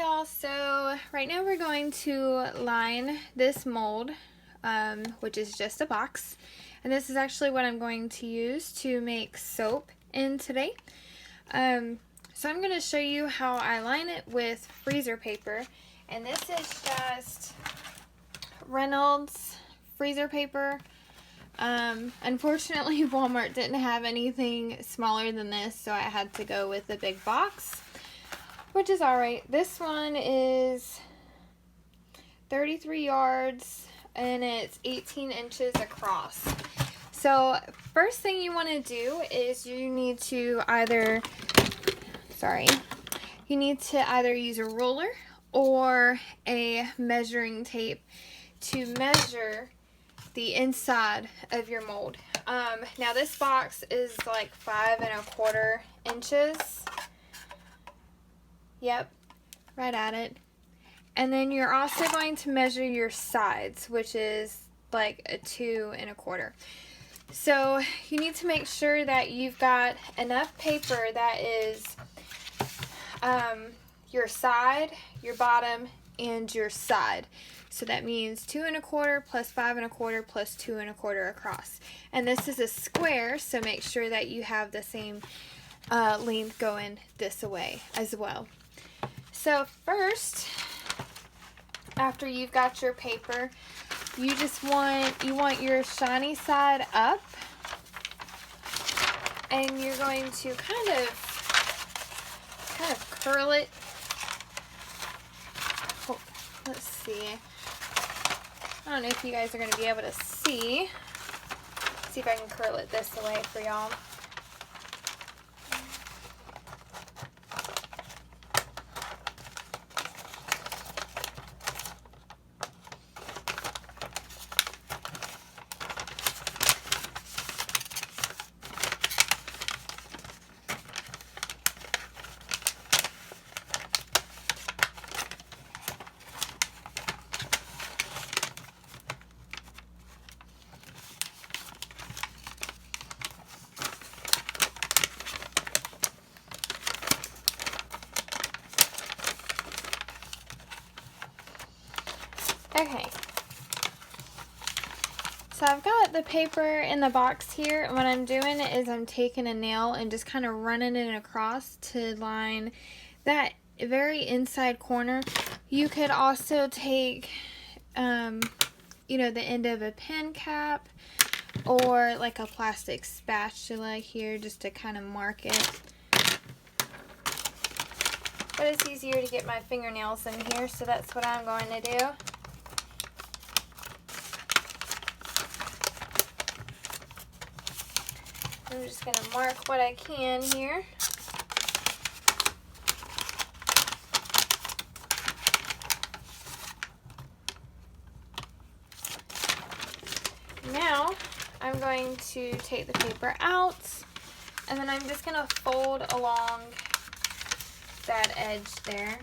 y'all, so right now we're going to line this mold, which is just a box, and this is actually what I'm going to use to make soap in today. So I'm going to show you how I line it with freezer paper, and this is just Reynolds freezer paper. Unfortunately Walmart didn't have anything smaller than this, so I had to go with a big box, which is alright. This one is 33 yards and it's 18 inches across. So first thing you want to do is you need to either use a ruler or a measuring tape to measure the inside of your mold. Now this box is like 5¼ inches. Yep, right at it. And then you're also going to measure your sides, which is like a 2¼ inches. So you need to make sure that you've got enough paper that is your side, your bottom, and your side. So that means 2¼ plus 5¼ plus 2¼ across. And this is a square, so make sure that you have the same length going this way as well. So first, after you've got your paper, you want your shiny side up, and you're going to kind of curl it. Oh, let's see. I don't know if you guys are going to be able to see. See if I can curl it this way for y'all. Okay, so I've got the paper in the box here, and what I'm doing is I'm taking a nail and just kind of running it across to line that very inside corner. You could also take, you know, the end of a pen cap or like a plastic spatula here just to kind of mark it. But it's easier to get my fingernails in here, so that's what I'm going to do. I'm just going to mark what I can here. Now I'm going to take the paper out, and then I'm just going to fold along that edge there.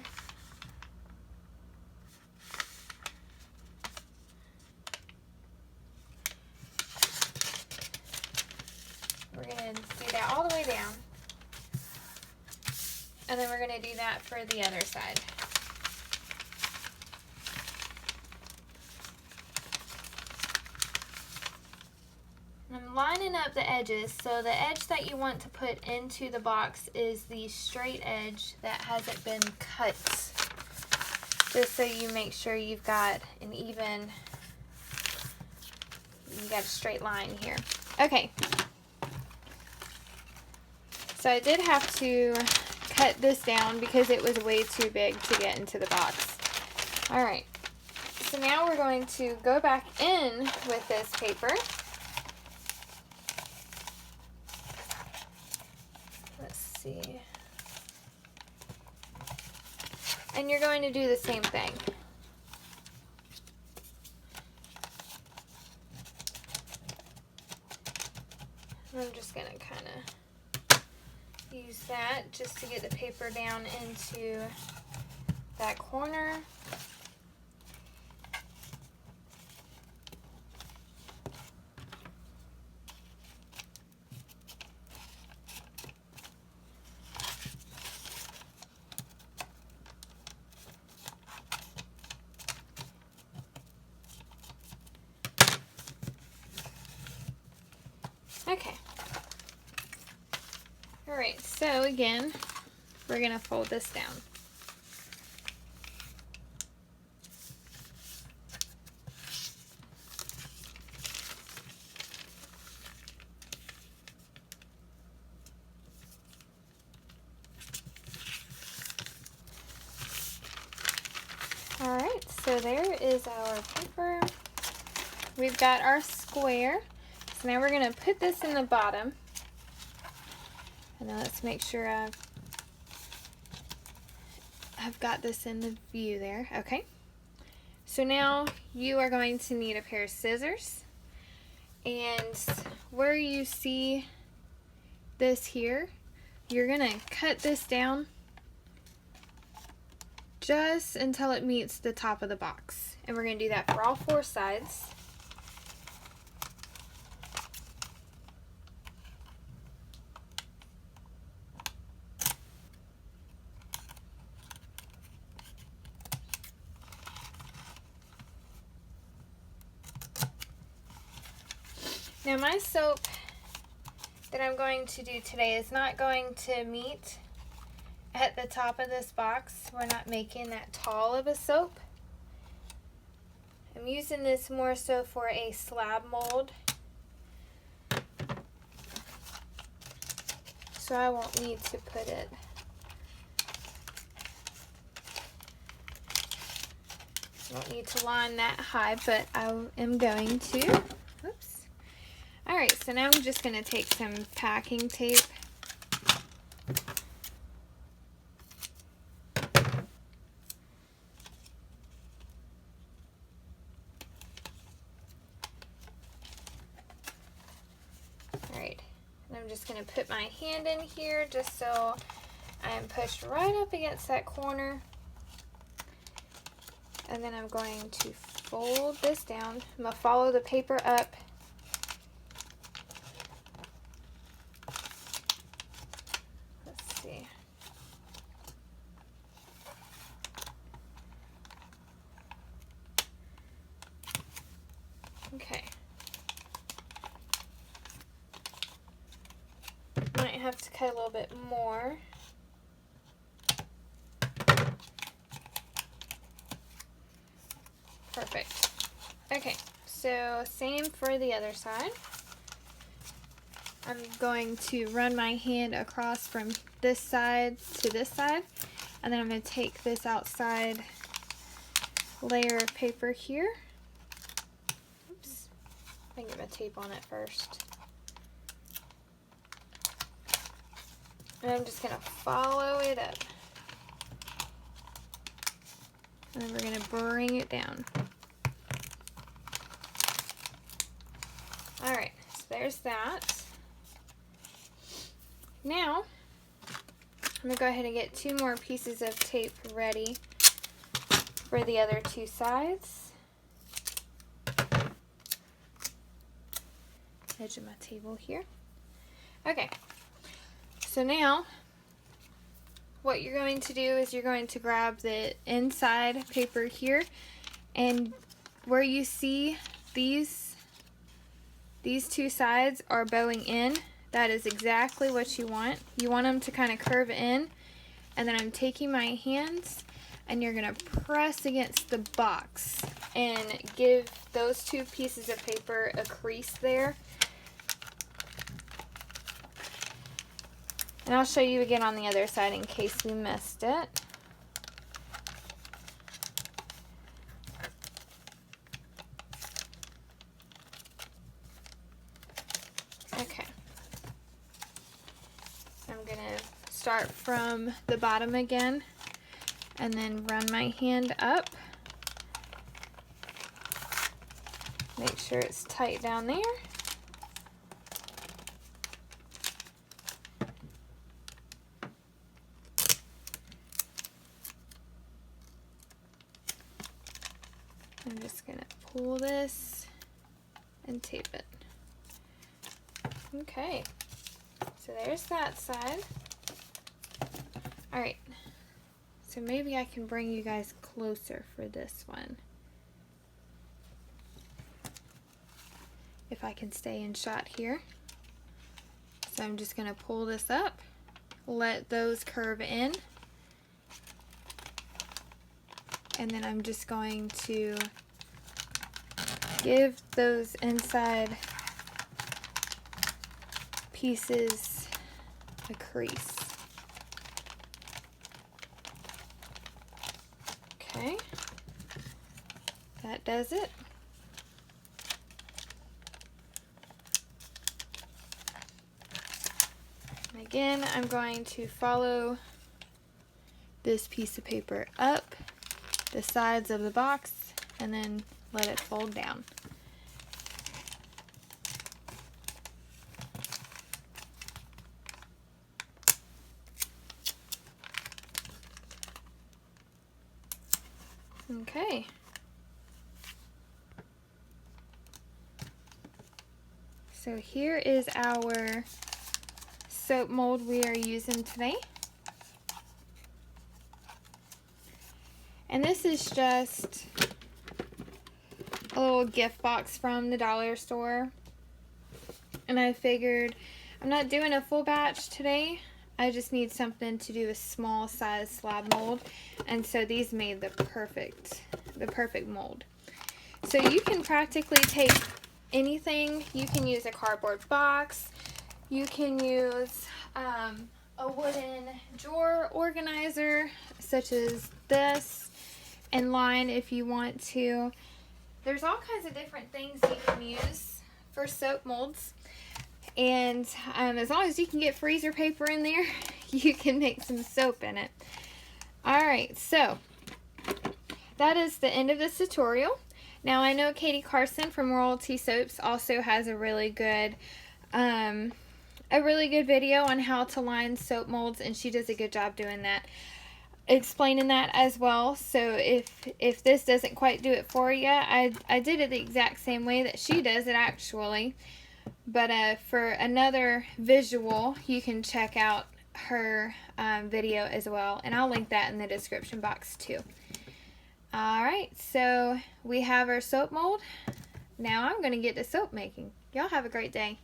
We're going to do that all the way down. And then we're going to do that for the other side. I'm lining up the edges, so the edge that you want to put into the box is the straight edge that hasn't been cut. Just so you make sure you've got an even, you got a straight line here. Okay. So I did have to cut this down because it was way too big to get into the box. Alright, so now we're going to go back in with this paper. Let's see. And you're going to do the same thing. I'm just going to kind of use that just to get the paper down into that corner. So again, we're going to fold this down. Alright, so there is our paper. We've got our square. So now we're going to put this in the bottom. And now let's make sure I've got this in the view there. Okay. So now you are going to need a pair of scissors. And where you see this here, you're going to cut this down just until it meets the top of the box. And we're going to do that for all 4 sides. Now my soap that I'm going to do today is not going to meet at the top of this box. We're not making that tall of a soap. I'm using this more so for a slab mold. So I won't need to put it. I don't need to line that high, but I am going to. Oops. Alright, so now I'm just going to take some packing tape. Alright, and I'm just going to put my hand in here just so I am pushed right up against that corner. And then I'm going to fold this down. I'm going to follow the paper up. Let's see. Okay. Might have to cut a little bit more. Perfect. Okay, so same for the other side. I'm going to run my hand across from this side to this side, and then I'm going to take this outside layer of paper here. Oops, I can get my tape on it first. And I'm just going to follow it up. And then we're going to bring it down. Alright, so there's that. Now, I'm going to go ahead and get 2 more pieces of tape ready for the other 2 sides. Edge of my table here. Okay, so now what you're going to do is you're going to grab the inside paper here, and where you see these 2 sides are bowing in, that is exactly what you want. You want them to kind of curve in, and then I'm taking my hands and you're going to press against the box and give those 2 pieces of paper a crease there. And I'll show you again on the other side in case we missed it. Okay. I'm going to start from the bottom again and then run my hand up. Make sure it's tight down there. I'm just going to pull this and tape it. Okay, so there's that side. Alright, so maybe I can bring you guys closer for this one. If I can stay in shot here. So I'm just going to pull this up, let those curve in. And then I'm just going to give those inside pieces a crease. Okay, that does it. And again, I'm going to follow this piece of paper up the sides of the box and then let it fold down. Okay. So here is our soap mold we are using today. And this is just a little gift box from the dollar store. And I figured I'm not doing a full batch today. I just need something to do a small size slab mold. And so these made the perfect mold. So you can practically take anything. You can use a cardboard box. You can use a wooden drawer organizer such as this, and line if you want to. There's all kinds of different things you can use for soap molds. And as long as you can get freezer paper in there, you can make some soap in it. Alright, so that is the end of this tutorial. Now I know Katie Carson from Royalty Soaps also has a really good video on how to line soap molds, and she does a good job doing that, explaining that as well. So if this doesn't quite do it for you, I did it the exact same way that she does it actually. But for another visual, you can check out her video as well, and I'll link that in the description box too. Alright, so we have our soap mold. Now I'm going to get to soap making. Y'all have a great day.